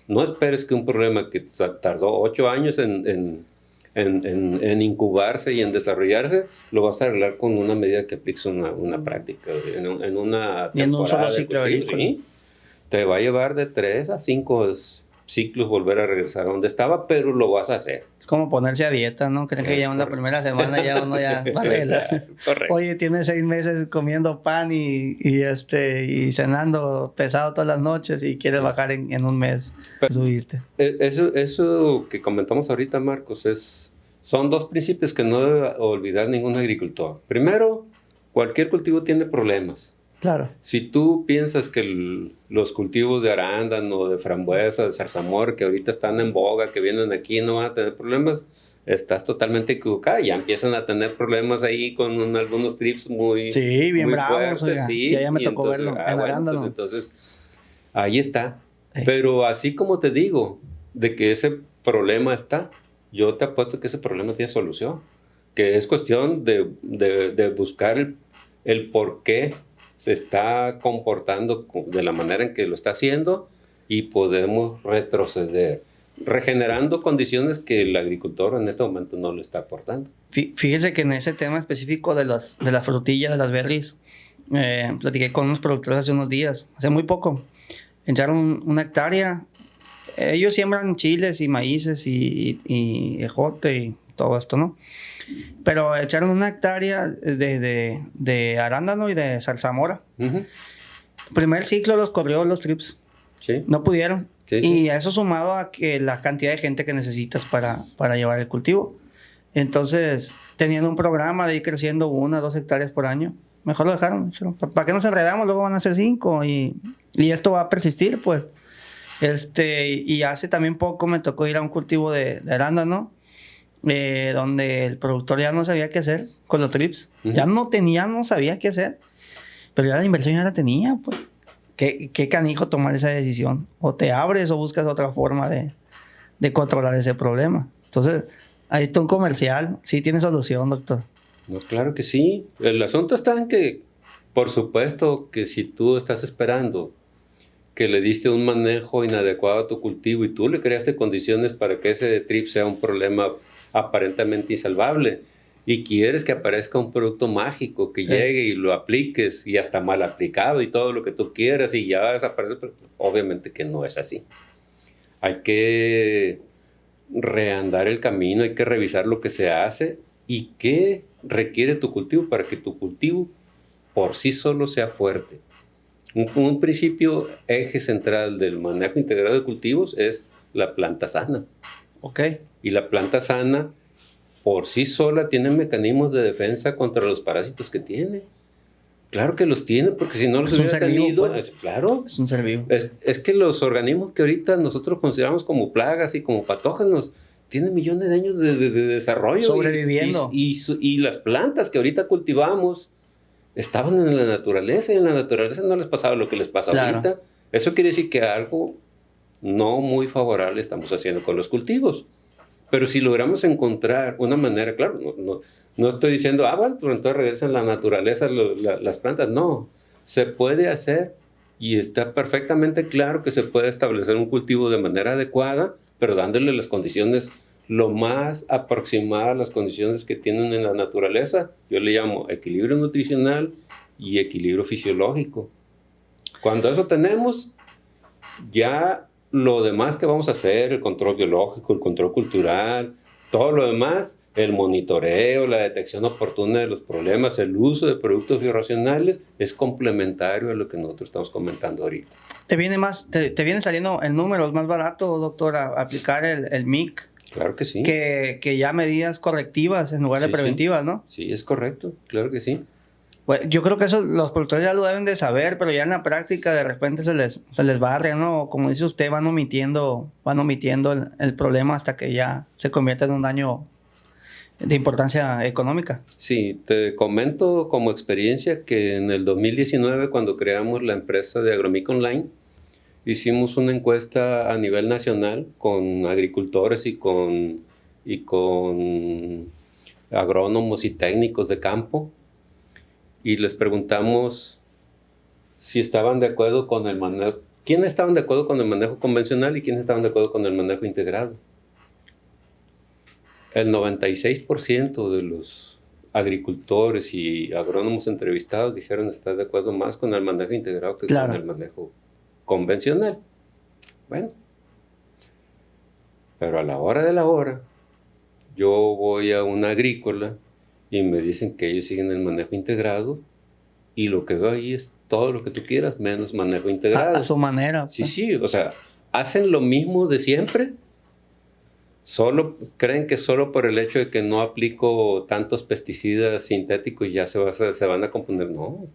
no esperes que un problema que tardó 8 años en incubarse y en desarrollarse, lo vas a arreglar con una medida que apliques una práctica, en una temporada. Y en un solo ciclo agrícola. ¿Sí? Te va a llevar de 3 a 5 ciclos volver a regresar a donde estaba, pero lo vas a hacer. Es como ponerse a dieta, ¿no? Creen que ya en la primera semana ya uno ya... Correcto. Oye, tienes 6 meses comiendo pan y cenando pesado todas las noches y quieres bajar en un mes. Pero, subiste. Eso que comentamos ahorita, Marcos, son 2 principios que no debe olvidar ningún agricultor. Primero, cualquier cultivo tiene problemas. Claro. Si tú piensas que los cultivos de arándano, de frambuesa, de zarzamora, que ahorita están en boga, que vienen aquí, no van a tener problemas, estás totalmente equivocado. Ya empiezan a tener problemas ahí con algunos trips muy bien muy bravos. fuertes. Sí, ya me tocó entonces, verlo en arándano. Pues entonces, ahí está. Pero así como te digo, de que ese problema está, yo te apuesto que ese problema tiene solución. Que es cuestión de buscar el por qué se está comportando de la manera en que lo está haciendo y podemos retroceder, regenerando condiciones que el agricultor en este momento no le está aportando. Fíjese que en ese tema específico de las frutillas, de las berries, platiqué con unos productores hace unos días, hace muy poco. Echaron 1 hectárea. Ellos siembran chiles y maíces y ejote y todo esto, ¿no? Pero echaron 1 hectárea de arándano y de zarzamora. Primer ciclo los corrió los trips. Sí. No pudieron. Sí. Y eso sumado a que la cantidad de gente que necesitas para llevar el cultivo. Entonces, teniendo un programa de ir creciendo 1 a 2 hectáreas por año, mejor lo dejaron. ¿Para qué nos enredamos? Luego van a ser 5 y esto va a persistir, pues. Y hace también poco me tocó ir a un cultivo de arándano, donde el productor ya no sabía qué hacer con los trips. Ya no sabía qué hacer, pero ya la inversión ya la tenía, pues. ¿Qué canijo tomar esa decisión? O te abres o buscas otra forma de controlar ese problema. Entonces, ahí está un comercial. Sí tiene solución, doctor. No, claro que sí. El asunto está en que, por supuesto, que si tú estás esperando que le diste un manejo inadecuado a tu cultivo y tú le creaste condiciones para que ese trip sea un problema aparentemente insalvable y quieres que aparezca un producto mágico que llegue y lo apliques y hasta mal aplicado y todo lo que tú quieras y ya desaparece, pero obviamente que no es así. Hay que reandar el camino, hay que revisar lo que se hace y qué requiere tu cultivo para que tu cultivo por sí solo sea fuerte. Un principio eje central del manejo integrado de cultivos es la planta sana. Ok. Y la planta sana por sí sola tiene mecanismos de defensa contra los parásitos que tiene. Claro que los tiene, porque si no los hubiera tenido... Pues. Claro. Es un ser vivo. Es que los organismos que ahorita nosotros consideramos como plagas y como patógenos tiene millones de años de desarrollo. Sobreviviendo. Y las plantas que ahorita cultivamos estaban en la naturaleza, y en la naturaleza no les pasaba lo que les pasa ahorita. Eso quiere decir que algo no muy favorable estamos haciendo con los cultivos. Pero si logramos encontrar una manera, claro, no estoy diciendo, bueno, pues entonces regresan a la naturaleza las plantas. No, se puede hacer y está perfectamente claro que se puede establecer un cultivo de manera adecuada, pero dándole las condiciones lo más aproximadas a las condiciones que tienen en la naturaleza. Yo le llamo equilibrio nutricional y equilibrio fisiológico. Cuando eso tenemos, ya lo demás que vamos a hacer, el control biológico, el control cultural, todo lo demás, el monitoreo, la detección oportuna de los problemas, el uso de productos bioracionales, es complementario a lo que nosotros estamos comentando ahorita. ¿Te viene saliendo el número más barato, doctor, a aplicar el MIC? Claro que sí. Que ya medidas correctivas en lugar de preventivas, ¿no? Sí, es correcto, claro que sí. Bueno, yo creo que eso los productores ya lo deben de saber, pero ya en la práctica de repente se les barre, ¿no? Como dice usted, van omitiendo el problema hasta que ya se convierte en un daño de importancia económica. Sí, te comento como experiencia que en el 2019, cuando creamos la empresa de Agromic Online, hicimos una encuesta a nivel nacional con agricultores y con agrónomos y técnicos de campo, y les preguntamos si estaban de acuerdo con el manejo, quiénes estaban de acuerdo con el manejo convencional y quiénes estaban de acuerdo con el manejo integrado. El 96% de los agricultores y agrónomos entrevistados dijeron estar de acuerdo más con el manejo integrado que con el manejo convencional. Bueno, pero a la hora de la hora, yo voy a una agrícola y me dicen que ellos siguen el manejo integrado, y lo que veo ahí es todo lo que tú quieras, menos manejo integrado. A su manera. Sí, sí, o sea, hacen lo mismo de siempre. Creen que solo por el hecho de que no aplico tantos pesticidas sintéticos ya se van a componer. No.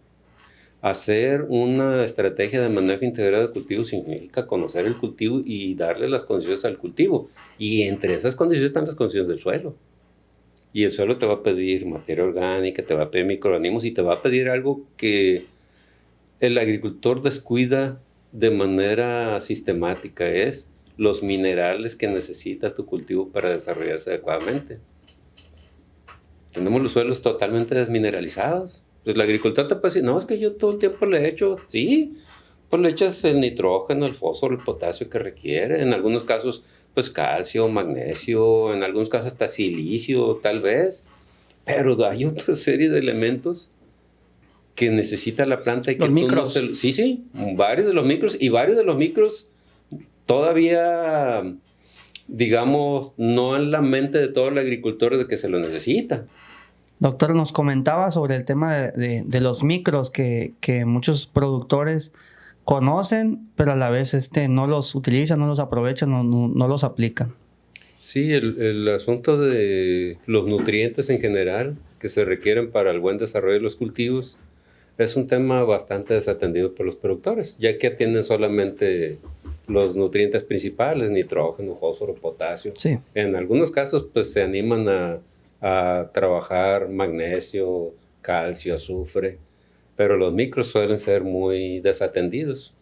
Hacer una estrategia de manejo integrado de cultivo significa conocer el cultivo y darle las condiciones al cultivo. Y entre esas condiciones están las condiciones del suelo. Y el suelo te va a pedir materia orgánica, te va a pedir microorganismos y te va a pedir algo que el agricultor descuida de manera sistemática, es los minerales que necesita tu cultivo para desarrollarse adecuadamente. Tenemos los suelos totalmente desmineralizados. Pues el agricultor te puede decir, no, es que yo todo el tiempo le echo, sí, pues le echas el nitrógeno, el fósforo, el potasio que requiere. En algunos casos, pues calcio, magnesio, en algunos casos hasta silicio, tal vez. Pero hay otra serie de elementos que necesita la planta y que los micros. Sí, varios de los micros todavía, digamos, no en la mente de todo el agricultor de que se lo necesita. Doctor, nos comentaba sobre el tema de los micros que muchos productores conocen, pero a la vez no los utilizan, no los aprovechan, no los aplican. Sí, el asunto de los nutrientes en general que se requieren para el buen desarrollo de los cultivos es un tema bastante desatendido por los productores, ya que atienden solamente los nutrientes principales, nitrógeno, fósforo, potasio. Sí. En algunos casos, pues se animan a trabajar magnesio, calcio, azufre, pero los micros suelen ser muy desatendidos.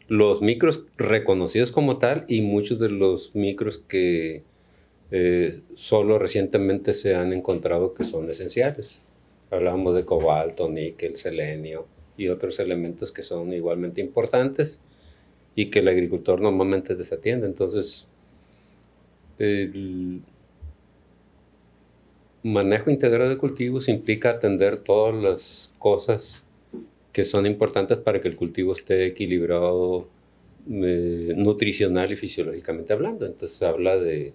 Los micros reconocidos como tal y muchos de los micros que solo recientemente se han encontrado que son esenciales. Hablamos de cobalto, níquel, selenio y otros elementos que son igualmente importantes y que el agricultor normalmente desatiende. Entonces, el manejo integrado de cultivos implica atender todas las cosas que son importantes para que el cultivo esté equilibrado nutricional y fisiológicamente hablando. Entonces habla de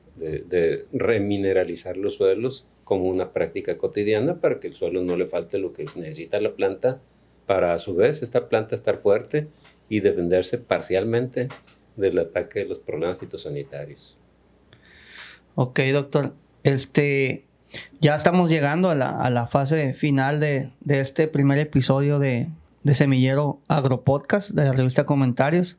remineralizar los suelos como una práctica cotidiana para que el suelo no le falte lo que necesita la planta para a su vez esta planta estar fuerte y defenderse parcialmente del ataque de los problemas fitosanitarios. Ok, doctor. Ya estamos llegando a la fase final de este primer episodio de de Semillero Agropodcast, de la revista Comentarios.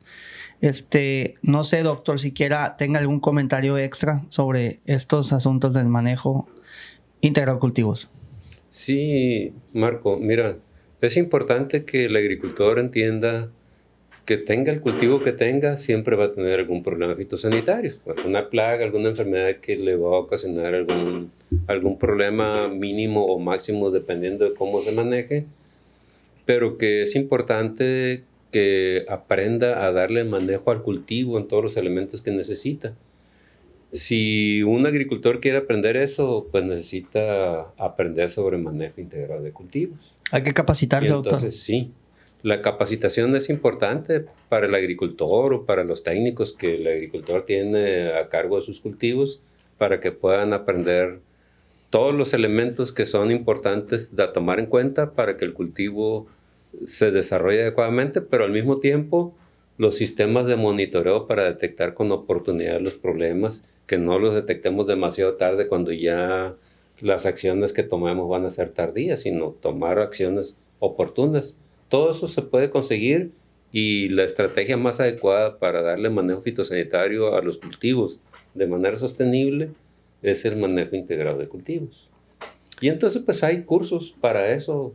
No sé, doctor, si tenga algún comentario extra sobre estos asuntos del manejo integral de cultivos. Sí, Marco, mira, es importante que el agricultor entienda que tenga el cultivo que tenga, siempre va a tener algún problema fitosanitario, alguna plaga, alguna enfermedad que le va a ocasionar algún problema mínimo o máximo dependiendo de cómo se maneje, pero que es importante que aprenda a darle manejo al cultivo en todos los elementos que necesita. Si un agricultor quiere aprender eso, pues necesita aprender sobre manejo integral de cultivos. Hay que capacitarse, Y entonces, doctor. sí, la capacitación es importante para el agricultor o para los técnicos que el agricultor tiene a cargo de sus cultivos para que puedan aprender todos los elementos que son importantes de tomar en cuenta para que el cultivo se desarrolle adecuadamente, pero al mismo tiempo los sistemas de monitoreo para detectar con oportunidad los problemas, que no los detectemos demasiado tarde cuando ya las acciones que tomemos van a ser tardías, sino tomar acciones oportunas. Todo eso se puede conseguir y la estrategia más adecuada para darle manejo fitosanitario a los cultivos de manera sostenible es el manejo integrado de cultivos. Y entonces pues hay cursos para eso,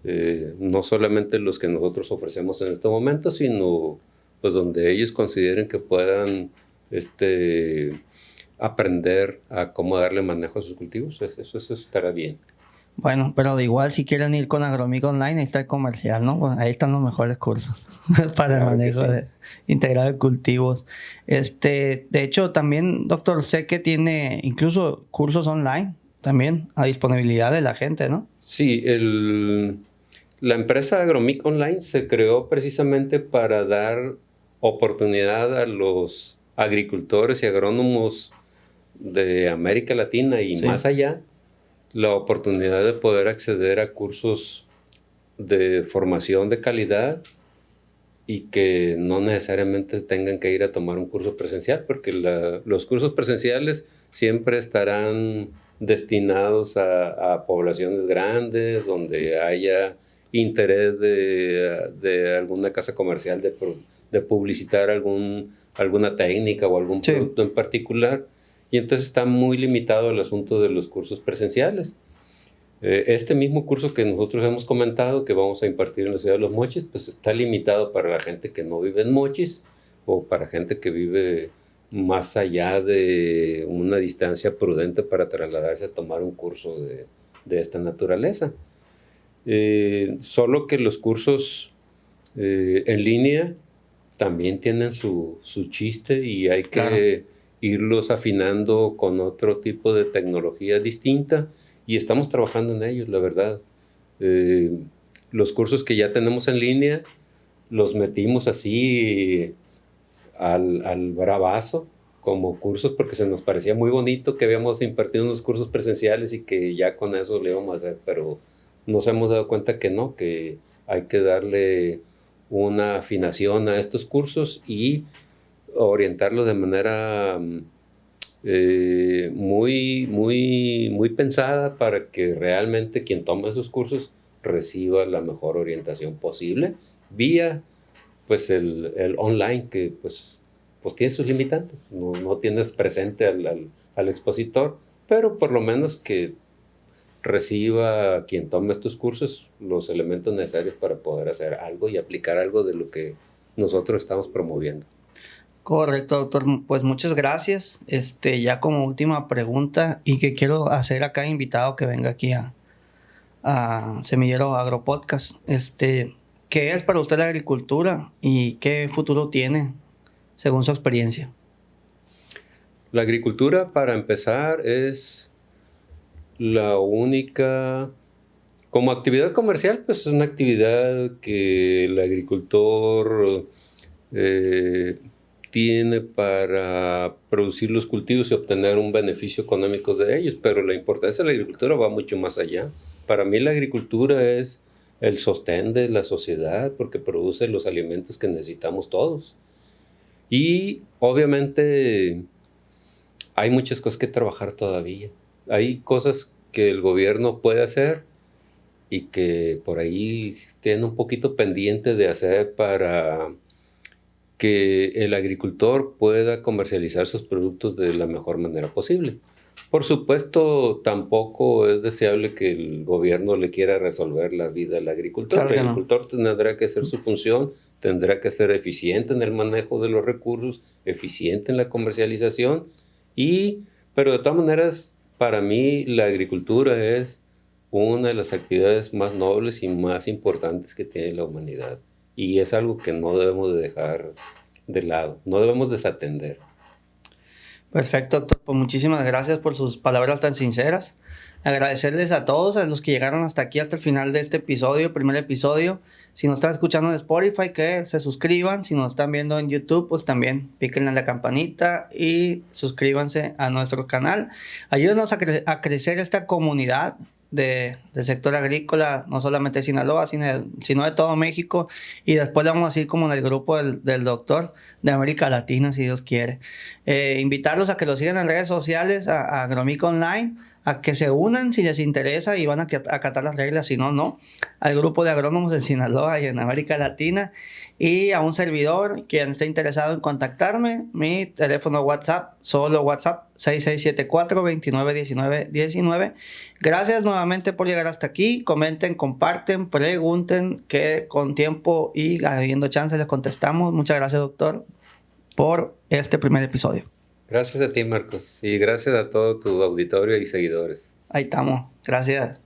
no solamente los que nosotros ofrecemos en este momento, sino pues donde ellos consideren que puedan aprender a cómo darle manejo a sus cultivos, eso estará bien. Bueno, pero de igual si quieren ir con Agromic Online, ahí está el comercial, ¿no? Bueno, ahí están los mejores cursos para el Claro que manejo sí. integral de cultivos. De hecho, también, doctor, sé que tiene incluso cursos online también a disponibilidad de la gente, ¿no? Sí, la empresa Agromic Online se creó precisamente para dar oportunidad a los agricultores y agrónomos de América Latina y Sí. más allá, la oportunidad de poder acceder a cursos de formación de calidad y que no necesariamente tengan que ir a tomar un curso presencial, porque los cursos presenciales siempre estarán destinados a poblaciones grandes, donde haya interés de alguna casa comercial de publicitar alguna técnica o algún Sí. producto en particular, y entonces está muy limitado el asunto de los cursos presenciales. Este mismo curso que nosotros hemos comentado que vamos a impartir en la ciudad de Los Mochis, pues está limitado para la gente que no vive en Mochis o para gente que vive más allá de una distancia prudente para trasladarse a tomar un curso de esta naturaleza. Solo que los cursos en línea también tienen su chiste y hay Claro. que irlos afinando con otro tipo de tecnología distinta y estamos trabajando en ellos, la verdad. Los cursos que ya tenemos en línea los metimos así al bravazo como cursos porque se nos parecía muy bonito que habíamos impartido unos cursos presenciales y que ya con eso le íbamos a hacer, pero nos hemos dado cuenta que no, que hay que darle una afinación a estos cursos y orientarlos de manera muy pensada para que realmente quien toma esos cursos reciba la mejor orientación posible vía pues el online que pues tiene sus limitantes. No tienes presente al expositor, pero por lo menos que reciba quien tome estos cursos los elementos necesarios para poder hacer algo y aplicar algo de lo que nosotros estamos promoviendo. Correcto, doctor. Pues muchas gracias. Ya como última pregunta y que quiero hacer a cada invitado que venga aquí a Semillero Agropodcast. ¿Qué es para usted la agricultura y qué futuro tiene según su experiencia? La agricultura, para empezar, es la única, como actividad comercial, pues es una actividad que el agricultor tiene para producir los cultivos y obtener un beneficio económico de ellos, pero la importancia de la agricultura va mucho más allá. Para mí la agricultura es el sostén de la sociedad porque produce los alimentos que necesitamos todos. Y obviamente hay muchas cosas que trabajar todavía. Hay cosas que el gobierno puede hacer y que por ahí tienen un poquito pendiente de hacer para que el agricultor pueda comercializar sus productos de la mejor manera posible. Por supuesto, tampoco es deseable que el gobierno le quiera resolver la vida al agricultor. Claro que El no. agricultor tendrá que hacer su función, tendrá que ser eficiente en el manejo de los recursos, eficiente en la comercialización, pero de todas maneras, para mí la agricultura es una de las actividades más nobles y más importantes que tiene la humanidad. Y es algo que no debemos de dejar de lado, no debemos desatender. Perfecto, doctor. Pues muchísimas gracias por sus palabras tan sinceras. Agradecerles a todos, a los que llegaron hasta aquí, hasta el final de este episodio, primer episodio. Si nos están escuchando en Spotify, que se suscriban. Si nos están viendo en YouTube, pues también píquenle en la campanita y suscríbanse a nuestro canal. Ayúdenos a crecer esta comunidad del sector agrícola, no solamente de Sinaloa, sino de todo México. Y después le vamos a ir como en el grupo del doctor de América Latina, si Dios quiere. Invitarlos a que lo sigan en redes sociales, a Agromic Online, a que se unan si les interesa y van a acatar las reglas, si no, no, al grupo de agrónomos en Sinaloa y en América Latina, y a un servidor quien esté interesado en contactarme. Mi teléfono WhatsApp, solo WhatsApp, 6674-291919. Gracias nuevamente por llegar hasta aquí. Comenten, comparten, pregunten, que con tiempo y habiendo chance les contestamos. Muchas gracias, doctor, por este primer episodio. Gracias a ti, Marcos, y gracias a todo tu auditorio y seguidores. Ahí estamos. Gracias.